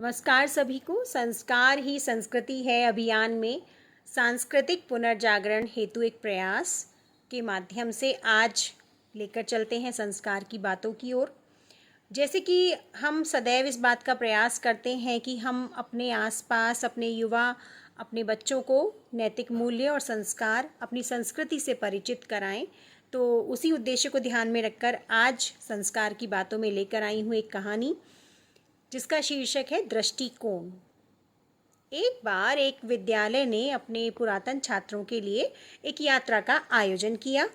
नमस्कार सभी को। संस्कार ही संस्कृति है अभियान में सांस्कृतिक पुनर्जागरण हेतु एक प्रयास के माध्यम से आज लेकर चलते हैं संस्कार की बातों की ओर। जैसे कि हम सदैव इस बात का प्रयास करते हैं कि हम अपने आसपास अपने युवा अपने बच्चों को नैतिक मूल्य और संस्कार अपनी संस्कृति से परिचित कराएं, तो उसी उद्देश्य को ध्यान में रखकर आज संस्कार की बातों में लेकर आई हूँ एक कहानी जिसका शीर्षक है दृष्टिकोण। एक बार एक विद्यालय ने अपने पुरातन छात्रों के लिए एक यात्रा का आयोजन किया।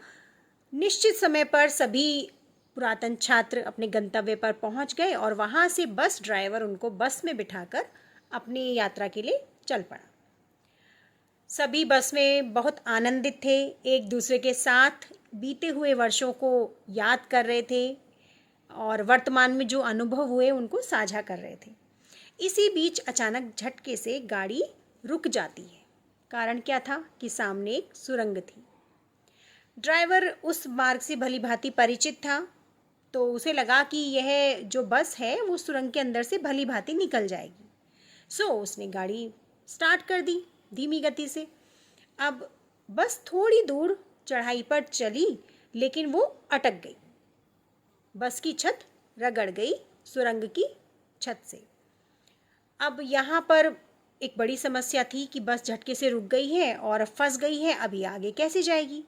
निश्चित समय पर सभी पुरातन छात्र अपने गंतव्य पर पहुंच गए और वहां से बस ड्राइवर उनको बस में बिठाकर अपनी यात्रा के लिए चल पड़ा। सभी बस में बहुत आनंदित थे, एक दूसरे के साथ बीते हुए वर्षों को याद कर रहे थे और वर्तमान में जो अनुभव हुए उनको साझा कर रहे थे। इसी बीच अचानक झटके से गाड़ी रुक जाती है। कारण क्या था कि सामने एक सुरंग थी। ड्राइवर उस मार्ग से भली भांति परिचित था, तो उसे लगा कि यह जो बस है वो सुरंग के अंदर से भली भांति निकल जाएगी। सो उसने गाड़ी स्टार्ट कर दी धीमी गति से। अब बस थोड़ी दूर चढ़ाई पर चली, लेकिन वो अटक गई। बस की छत रगड़ गई सुरंग की छत से। अब यहाँ पर एक बड़ी समस्या थी कि बस झटके से रुक गई है और फंस गई है, अभी आगे कैसे जाएगी।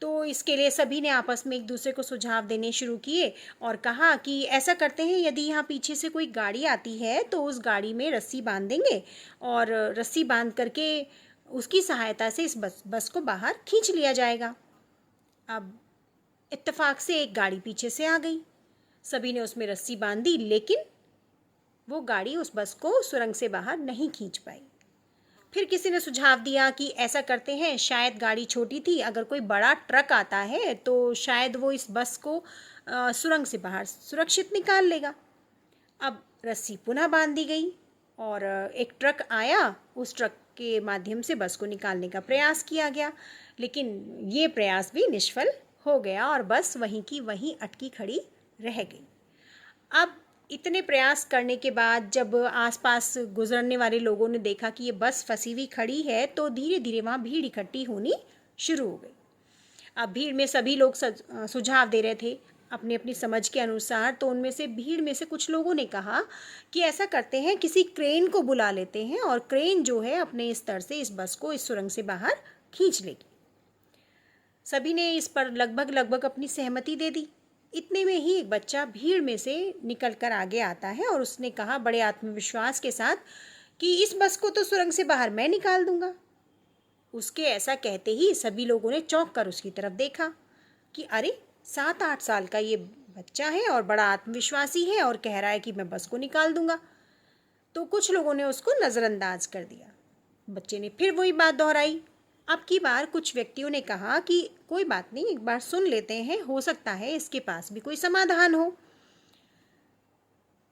तो इसके लिए सभी ने आपस में एक दूसरे को सुझाव देने शुरू किए और कहा कि ऐसा करते हैं, यदि यहाँ पीछे से कोई गाड़ी आती है तो उस गाड़ी में रस्सी बांध देंगे और रस्सी बांध करके उसकी सहायता से इस बस को बाहर खींच लिया जाएगा। अब इत्तेफाक से एक गाड़ी पीछे से आ गई। सभी ने उसमें रस्सी बांधी, लेकिन वो गाड़ी उस बस को सुरंग से बाहर नहीं खींच पाई। फिर किसी ने सुझाव दिया कि ऐसा करते हैं, शायद गाड़ी छोटी थी, अगर कोई बड़ा ट्रक आता है तो शायद वो इस बस को सुरंग से बाहर सुरक्षित निकाल लेगा। अब रस्सी पुनः बांध दी गई और एक ट्रक आया, उस ट्रक के माध्यम से बस को निकालने का प्रयास किया गया, लेकिन ये प्रयास भी निष्फल हो गया और बस वहीं की वहीं अटकी खड़ी रह गई। अब इतने प्रयास करने के बाद जब आसपास गुजरने वाले लोगों ने देखा कि ये बस फंसी हुई खड़ी है, तो धीरे धीरे वहाँ भीड़ इकट्ठी होनी शुरू हो गई। अब भीड़ में सभी लोग सुझाव दे रहे थे अपनी अपनी समझ के अनुसार। तो उनमें से भीड़ में से कुछ लोगों ने कहा कि ऐसा करते हैं, किसी क्रेन को बुला लेते हैं और क्रेन जो है अपने स्तर से इस बस को इस सुरंग से बाहर खींच लेगी। सभी ने इस पर लगभग अपनी सहमति दे दी। इतने में ही एक बच्चा भीड़ में से निकलकर आगे आता है और उसने कहा बड़े आत्मविश्वास के साथ कि इस बस को तो सुरंग से बाहर मैं निकाल दूंगा। उसके ऐसा कहते ही सभी लोगों ने चौंक कर उसकी तरफ देखा कि अरे, 7-8 साल का ये बच्चा है और बड़ा आत्मविश्वासी है और कह रहा है कि मैं बस को निकाल दूंगा। तो कुछ लोगों ने उसको नज़रअंदाज कर दिया। बच्चे ने फिर वही बात दोहराई। अब की बार कुछ व्यक्तियों ने कहा कि कोई बात नहीं, एक बार सुन लेते हैं, हो सकता है इसके पास भी कोई समाधान हो।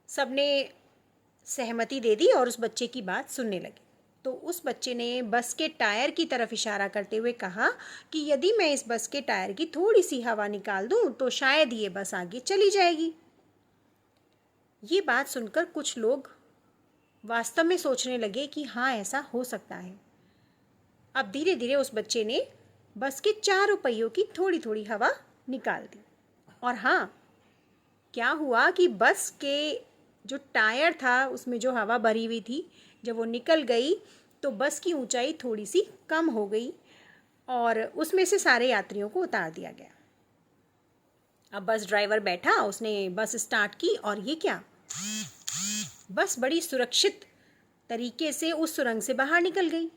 सबने सहमति दे दी और उस बच्चे की बात सुनने लगे। तो उस बच्चे ने बस के टायर की तरफ इशारा करते हुए कहा कि यदि मैं इस बस के टायर की थोड़ी सी हवा निकाल दूं तो शायद ये बस आगे चली जाएगी। ये बात सुनकर कुछ लोग वास्तव में सोचने लगे कि हाँ, ऐसा हो सकता है। अब धीरे धीरे उस बच्चे ने बस के चारों पहियों की थोड़ी थोड़ी हवा निकाल दी और हाँ, क्या हुआ कि बस के जो टायर था उसमें जो हवा भरी हुई थी, जब वो निकल गई तो बस की ऊंचाई थोड़ी सी कम हो गई और उसमें से सारे यात्रियों को उतार दिया गया। अब बस ड्राइवर बैठा, उसने बस स्टार्ट की और ये क्या, बस बड़ी सुरक्षित तरीके से उस सुरंग से बाहर निकल गई।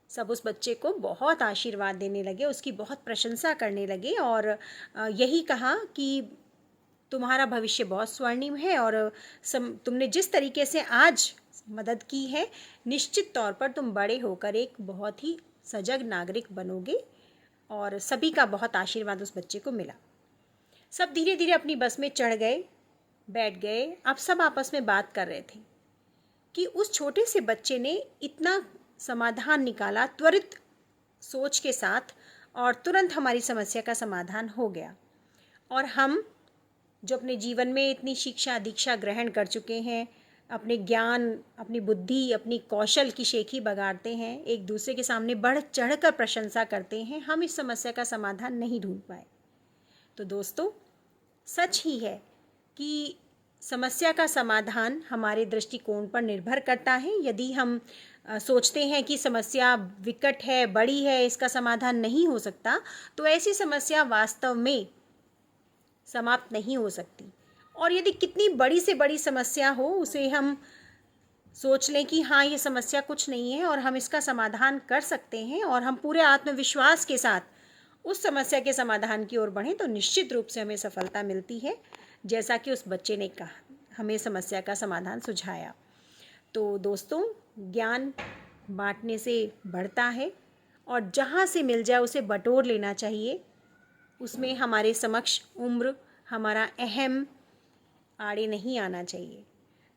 सब उस बच्चे को बहुत आशीर्वाद देने लगे, उसकी बहुत प्रशंसा करने लगे और यही कहा कि तुम्हारा भविष्य बहुत स्वर्णिम है और तुमने जिस तरीके से आज मदद की है, निश्चित तौर पर तुम बड़े होकर एक बहुत ही सजग नागरिक बनोगे। और सभी का बहुत आशीर्वाद उस बच्चे को मिला। सब धीरे धीरे अपनी बस में चढ़ गए, बैठ गए। अब सब आपस में बात कर रहे थे कि उस छोटे से बच्चे ने इतना समाधान निकाला त्वरित सोच के साथ और तुरंत हमारी समस्या का समाधान हो गया। और हम जो अपने जीवन में इतनी शिक्षा दीक्षा ग्रहण कर चुके हैं, अपने ज्ञान, अपनी बुद्धि, अपनी कौशल की शेखी बगाड़ते हैं, एक दूसरे के सामने बढ़ चढ़ कर प्रशंसा करते हैं, हम इस समस्या का समाधान नहीं ढूंढ पाए। तो दोस्तों, सच ही है कि समस्या का समाधान हमारे दृष्टिकोण पर निर्भर करता है। यदि हम सोचते हैं कि समस्या विकट है, बड़ी है, इसका समाधान नहीं हो सकता, तो ऐसी समस्या वास्तव में समाप्त नहीं हो सकती। और यदि कितनी बड़ी से बड़ी समस्या हो, उसे हम सोच लें कि हाँ, ये समस्या कुछ नहीं है और हम इसका समाधान कर सकते हैं, और हम पूरे आत्मविश्वास के साथ उस समस्या के समाधान की ओर बढ़ें, तो निश्चित रूप से हमें सफलता मिलती है, जैसा कि उस बच्चे ने कहा, हमें समस्या का समाधान सुझाया। तो दोस्तों, ज्ञान बांटने से बढ़ता है, और जहाँ से मिल जाए उसे बटोर लेना चाहिए। उसमें हमारे समक्ष उम्र, हमारा अहम आड़े नहीं आना चाहिए।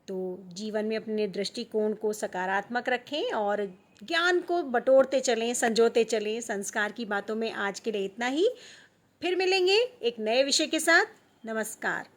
तो जीवन में अपने दृष्टिकोण को सकारात्मक रखें और ज्ञान को बटोरते चलें, संजोते चलें। संस्कार की बातों में आज के लिए इतना ही। फिर मिलेंगे एक नए विषय के साथ। नमस्कार।